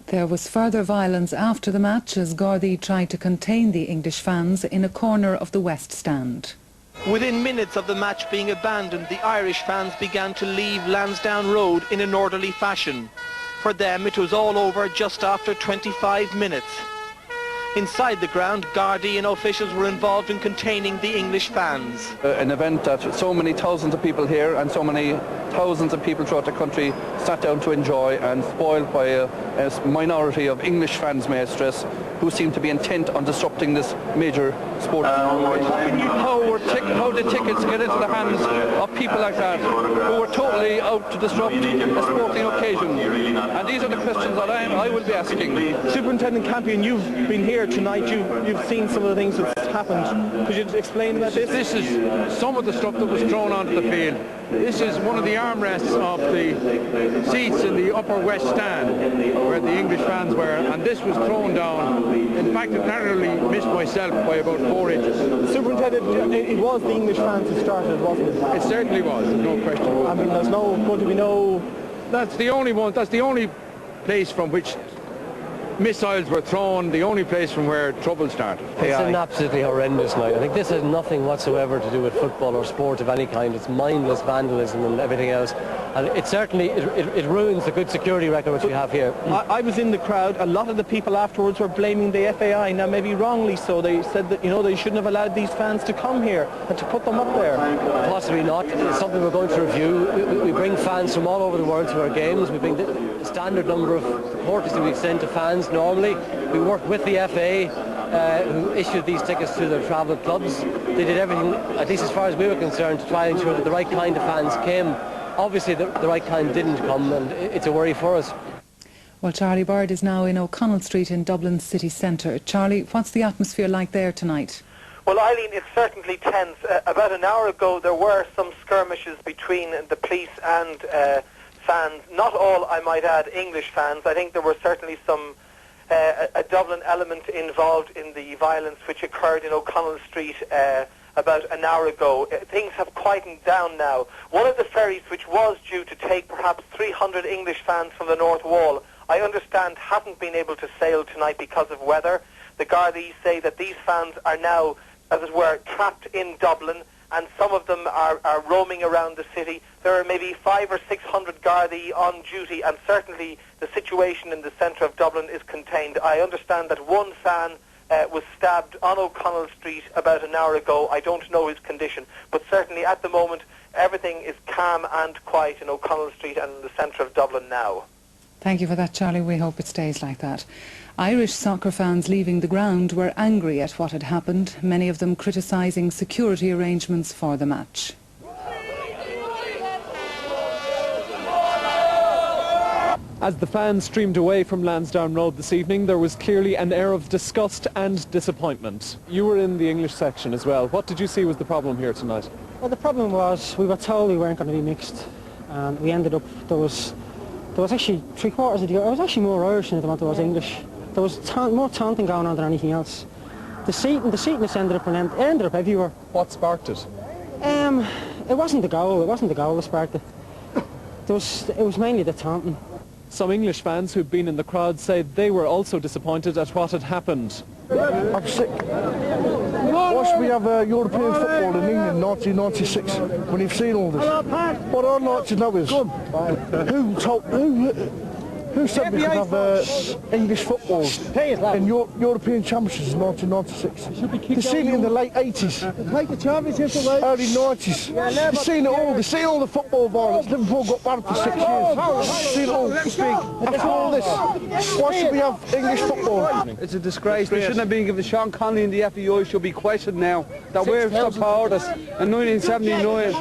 There was further violence after the match as Gardaí tried to contain the English fans in a corner of the West Stand. Within minutes of the match being abandoned, the Irish fans began to leave Lansdowne Road in an orderly fashion. For them, it was all over just after 25 minutes. Inside the ground, Gardaí and officials were involved in containing the English fans. An event that so many thousands of people here and so many thousands of people throughout the country sat down to enjoy, and spoiled by a minority of English fans, may I stress, who seem to be intent on disrupting this major sport. How did tickets get into the hands of people like that who were totally out to disrupt a sporting occasion? And these are the questions that I will be asking. Superintendent Campion, you've been here tonight, you've seen some of the things that's happened. Could you explain about this? This is some of the stuff that was thrown onto the field. This is one of the armrests of the seats in the upper west stand where the English fans were, and this was thrown down. In fact, it narrowly missed myself by about 4 inches. Superintendent, it was the English fans who started, wasn't it? It certainly was, there's no question about it. I mean, there's going to be no... That's the only place from which missiles were thrown, the only place from where trouble started. It's an absolutely horrendous night. I think this has nothing whatsoever to do with football or sport of any kind. It's mindless vandalism and everything else. And it certainly, it ruins the good security record which we have here. I was in the crowd. A lot of the people afterwards were blaming the FAI. Now, maybe wrongly so. They said that, they shouldn't have allowed these fans to come here and to put them up there. Possibly not. It's something we're going to review. We bring fans from all over the world to our games. We bring the standard number of supporters that we send to fans normally. We work with the FA who issued these tickets to their travel clubs. They did everything, at least as far as we were concerned, to try and ensure that the right kind of fans came. Obviously the right kind didn't come, and it's a worry for us. Well, Charlie Bird is now in O'Connell Street in Dublin city centre. Charlie, what's the atmosphere like there tonight? Well, Eileen, it's certainly tense. About an hour ago there were some skirmishes between the police and fans. Not all, I might add, English fans. I think there were certainly some a Dublin element involved in the violence which occurred in O'Connell Street about an hour ago. Things have quietened down now. One of the ferries which was due to take perhaps 300 English fans from the North Wall, I understand hasn't been able to sail tonight because of weather. The Gardaí say that these fans are now, as it were, trapped in Dublin, and some of them are roaming around the city. There are maybe 500 or 600 Gardaí on duty, and certainly the situation in the centre of Dublin is contained. I understand that one fan was stabbed on O'Connell Street about an hour ago. I don't know his condition, but certainly at the moment everything is calm and quiet in O'Connell Street and in the centre of Dublin now. Thank you for that, Charlie. We hope it stays like that. Irish soccer fans leaving the ground were angry at what had happened, many of them criticising security arrangements for the match. As the fans streamed away from Lansdowne Road this evening, there was clearly an air of disgust and disappointment. You were in the English section as well. What did you see was the problem here tonight? Well, the problem was we were told we weren't going to be mixed, and we ended up, there was actually 3/4 of the year, I was actually more Irish than I was English. There was more taunting going on than anything else. The seatiness ended up everywhere. What sparked it? It wasn't the goal that sparked it. It was mainly the taunting. Some English fans who'd been in the crowd said they were also disappointed at what had happened. I'm sick. Why should we have European football in England in 1996 when you've seen all this? What I'd like to know is who said we could have English football in European Championships in 1996? They've seen it in the late 80s, early 90s. They've seen it all. They've seen all the football violence. Liverpool got banned for 6 years. They've seen it all. After all this, why should we have English football? It's a disgrace. They shouldn't have been given. Sean Connery and the FAI should be questioned now. That we've supported us in 1979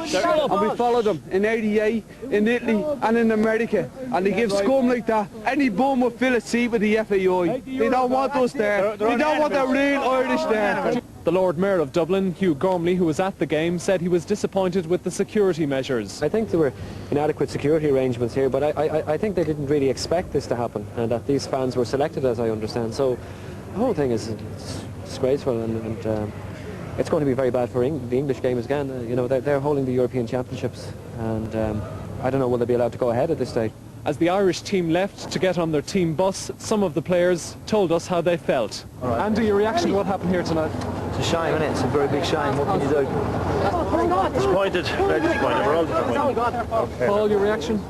and we followed them in 88, in Italy and in America, and they give scum like that. Any bum will fill a seat with the FAI. They don't want us there. They don't want the real Irish there. The Lord Mayor of Dublin, Hugh Gormley, who was at the game, said he was disappointed with the security measures. I think there were inadequate security arrangements here, but I think they didn't really expect this to happen, and that these fans were selected, as I understand. So the whole thing is disgraceful, and it's going to be very bad for the English game again. They're holding the European Championships, and I don't know, will they be allowed to go ahead at this stage? As the Irish team left to get on their team bus, some of the players told us how they felt. Andy, your reaction to what happened here tonight? It's a shame, isn't it? It's a very big shame. What can you do? Disappointed. Very disappointed. We're all disappointed. Paul, your reaction?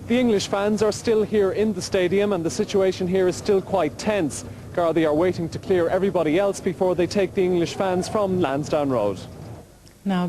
The English fans are still here in the stadium and the situation here is still quite tense. Gardaí are waiting to clear everybody else before they take the English fans from Lansdowne Road. Now